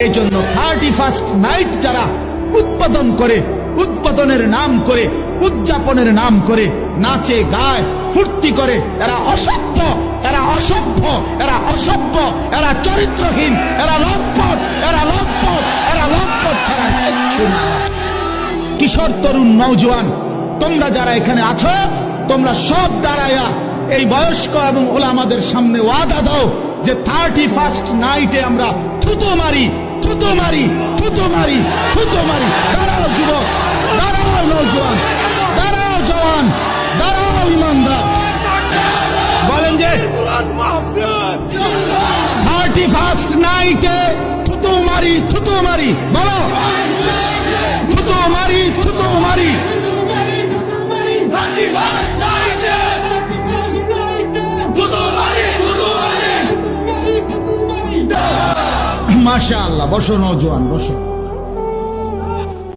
এই জন্য 31st night যারা উৎপাদন করে, উৎপাদনের নাম করে, উদযাপনের নাম করে নাচে গায় ফুর্তি করে, এরা অসভ্য, এরা অসভ্য, এরা অসভ্য, এরা চরিত্রহীন, এরা লম্পট, এরা লম্পট, এরা লম্পট ছাড়া কিচ্ছু না। কিশোর তরুণ নওজোয়ান তোমরা যারা এখানে আছো, তোমরা সব দাঁড়ায়া এই বয়স্ক এবং ওলামাদের সামনে ওয়াদা দাও যে 31st নাইটে আমরা থুতো মারি, থুতো মারি, থুতো মারি, থুতো মারি। দাঁড়াও যুবক, দাঁড়াও নওজোয়ান, দাঁড়াও জওয়ান, দাঁড়াও ইমানদার, বলেন যে 31st নাইটে থুতো মারি, থুতো মারি, বলো থুতো মারি, থুতো মারি। মাশাআল্লাহ, বসো নওজোয়ান, বসো।